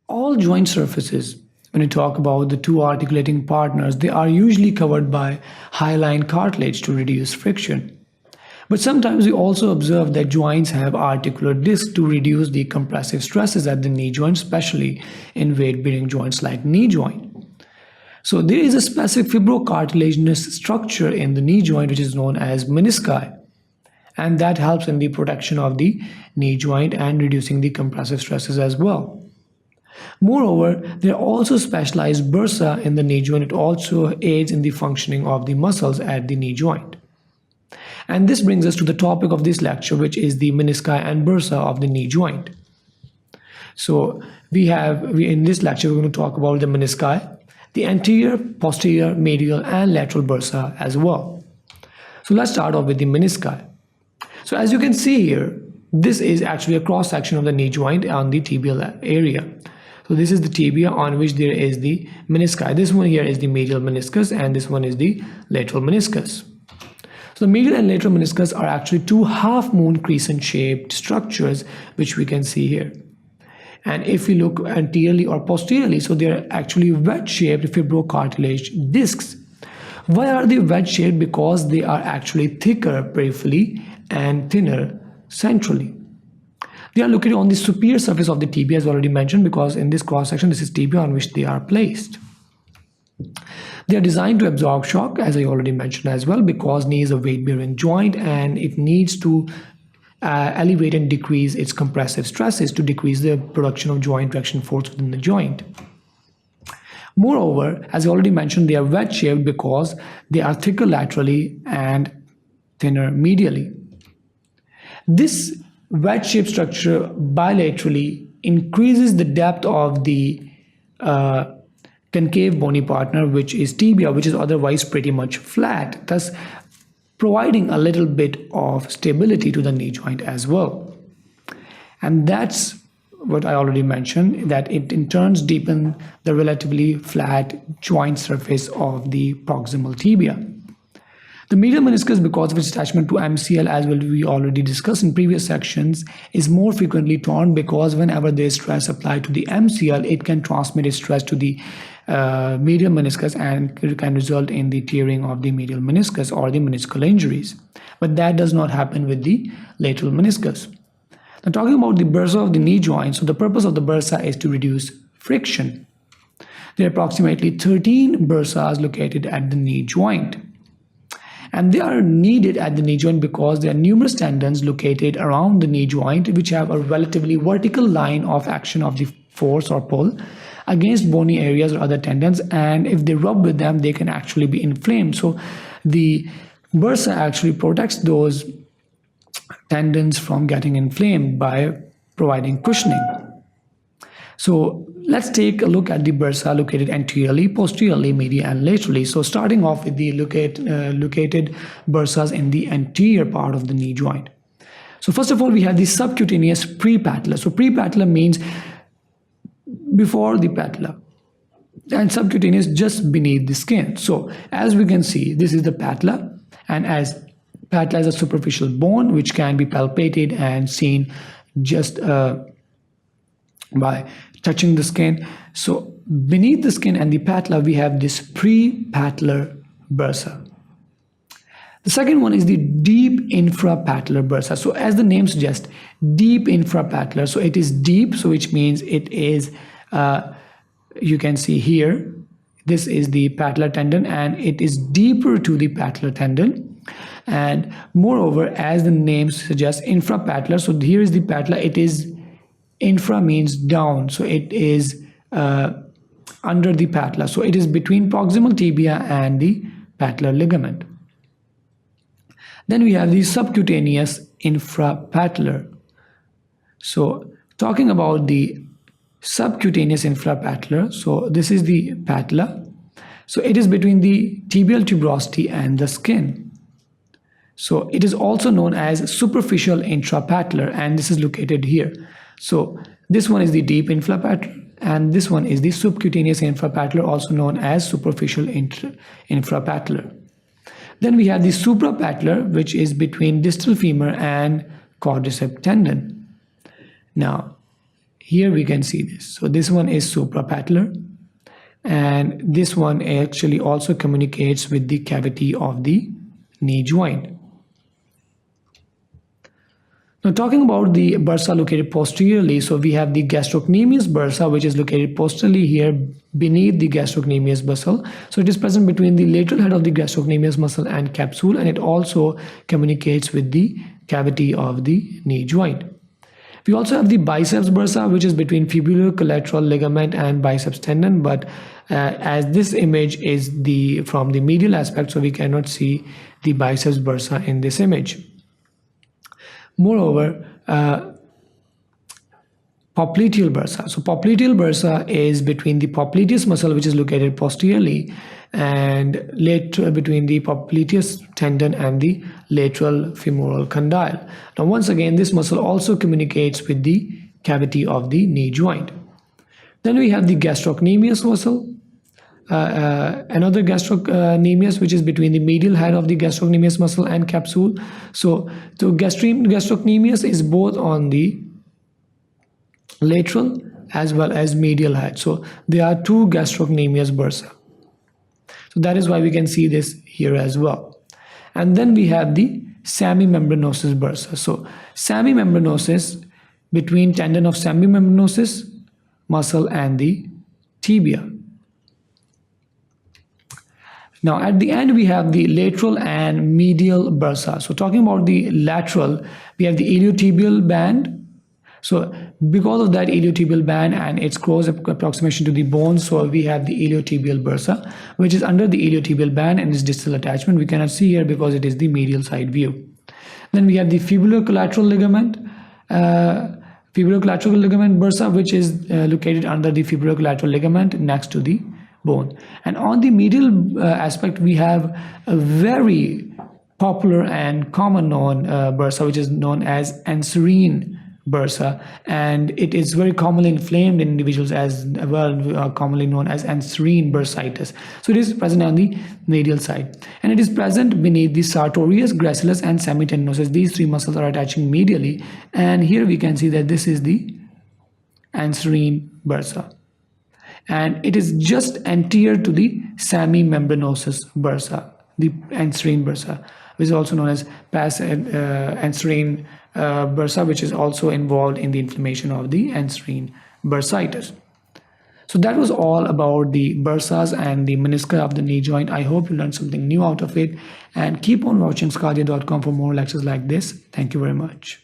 All joint surfaces, when you talk about the two articulating partners, they are usually covered by hyaline cartilage to reduce friction. But sometimes we also observe that joints have articular discs to reduce the compressive stresses at the knee joint, especially in weight-bearing joints like knee joint. So there is a specific fibrocartilaginous structure in the knee joint which is known as menisci, and that helps in the protection of the knee joint and reducing the compressive stresses as well. Moreover, there are also specialized bursa in the knee joint. It also aids in the functioning of the muscles at the knee joint. And this brings us to the topic of this lecture, which is the menisci and bursa of the knee joint. So in this lecture, we're going to talk about the menisci, the anterior, posterior, medial, and lateral bursa as well. So let's start off with the menisci. So as you can see here, this is actually a cross section of the knee joint on the tibial area. So this is the tibia on which there is the menisci. This one here is the medial meniscus and this one is the lateral meniscus. So the medial and lateral meniscus are actually two half-moon crescent-shaped structures which we can see here. And if we look anteriorly or posteriorly, so they are actually wedge-shaped fibrocartilage discs. Why are they wedge-shaped? Because they are actually thicker peripherally and thinner centrally. They are located on the superior surface of the tibia, as already mentioned, because in this cross-section, this is tibia on which they are placed. They are designed to absorb shock, as I already mentioned as well, because knee is a weight-bearing joint and it needs to elevate and decrease its compressive stresses to decrease the production of joint traction force within the joint. Moreover, as I already mentioned, they are wedge-shaped because they are thicker laterally and thinner medially. This wedge-shaped structure bilaterally increases the depth of the concave bony partner, which is tibia, which is otherwise pretty much flat, thus providing a little bit of stability to the knee joint as well. And that's what I already mentioned, that it in turn deepens the relatively flat joint surface of the proximal tibia. The medial meniscus, because of its attachment to MCL, as well we already discussed in previous sections, is more frequently torn because whenever there is stress applied to the MCL, it can transmit its stress to the medial meniscus and it can result in the tearing of the medial meniscus or the meniscal injuries. But that does not happen with the lateral meniscus. Now talking about the bursa of the knee joint, so the purpose of the bursa is to reduce friction. There are approximately 13 bursas located at the knee joint. And they are needed at the knee joint because there are numerous tendons located around the knee joint which have a relatively vertical line of action of the force or pull against bony areas or other tendons, and if they rub with them, they can actually be inflamed. So the bursa actually protects those tendons from getting inflamed by providing cushioning. So let's take a look at the bursa located anteriorly, posteriorly, medially, and laterally. So starting off with the located bursas in the anterior part of the knee joint. So first of all, we have the subcutaneous prepatellar. So prepatellar means before the patella, and subcutaneous just beneath the skin. So as we can see, this is the patella, and as patella is a superficial bone which can be palpated and seen just by touching the skin. So beneath the skin and the patella, we have this prepatellar bursa. The second one is the deep infrapatellar bursa. So as the name suggests, deep infrapatellar. So it is deep, so which means it is, you can see here, this is the patellar tendon and it is deeper to the patellar tendon. And moreover, as the name suggests, infrapatellar. So here is the patella. It is infra means down, so it is under the patella. So it is between proximal tibia and the patellar ligament. Then we have the subcutaneous infrapatellar. So talking about the subcutaneous infrapatellar, so this is the patella. So it is between the tibial tuberosity and the skin. So it is also known as superficial intrapatellar, and this is located here. So this one is the deep infrapatellar and this one is the subcutaneous infrapatellar, also known as superficial infrapatellar. Then we have the suprapatellar, which is between distal femur and quadriceps tendon. Now here we can see this. So this one is suprapatellar, and this one actually also communicates with the cavity of the knee joint. Now talking about the bursa located posteriorly, so we have the gastrocnemius bursa, which is located posteriorly here beneath the gastrocnemius muscle. So it is present between the lateral head of the gastrocnemius muscle and capsule, and it also communicates with the cavity of the knee joint. We also have the biceps bursa, which is between fibular collateral ligament and biceps tendon, but as this image is from the medial aspect, so we cannot see the biceps bursa in this image. Moreover, popliteal bursa. So popliteal bursa is between the popliteus muscle, which is located posteriorly, and between the popliteus tendon and the lateral femoral condyle. Now once again, this muscle also communicates with the cavity of the knee joint. Then we have the gastrocnemius muscle. Another gastrocnemius, which is between the medial head of the gastrocnemius muscle and capsule. So gastrocnemius is both on the lateral as well as medial head. So there are two gastrocnemius bursa. So that is why we can see this here as well. And then we have the semimembranosus bursa. So semimembranosus between tendon of semimembranosus muscle and the tibia. Now at the end we have the lateral and medial bursa. So talking about the lateral, we have the iliotibial band. So because of that iliotibial band and its close approximation to the bone, so we have the iliotibial bursa, which is under the iliotibial band and its distal attachment. We cannot see here because it is the medial side view. Then we have the fibular collateral ligament, bursa, which is located under the fibular collateral ligament next to the bone. And on the medial aspect, we have a very popular and common known bursa, which is known as anserine bursa, and it is very commonly inflamed in individuals as well, commonly known as anserine bursitis. So it is present on the medial side, and it is present beneath the sartorius, gracilis, and semitendinosus. These three muscles are attaching medially, and here we can see that this is the anserine bursa, and it is just anterior to the semimembranosus bursa, the anserine bursa, which is also known as anserine bursa, which is also involved in the inflammation of the anserine bursitis. So that was all about the bursas and the menisci of the knee joint. I hope you learned something new out of it, and keep on watching sqadia.com for more lectures like this. Thank you very much.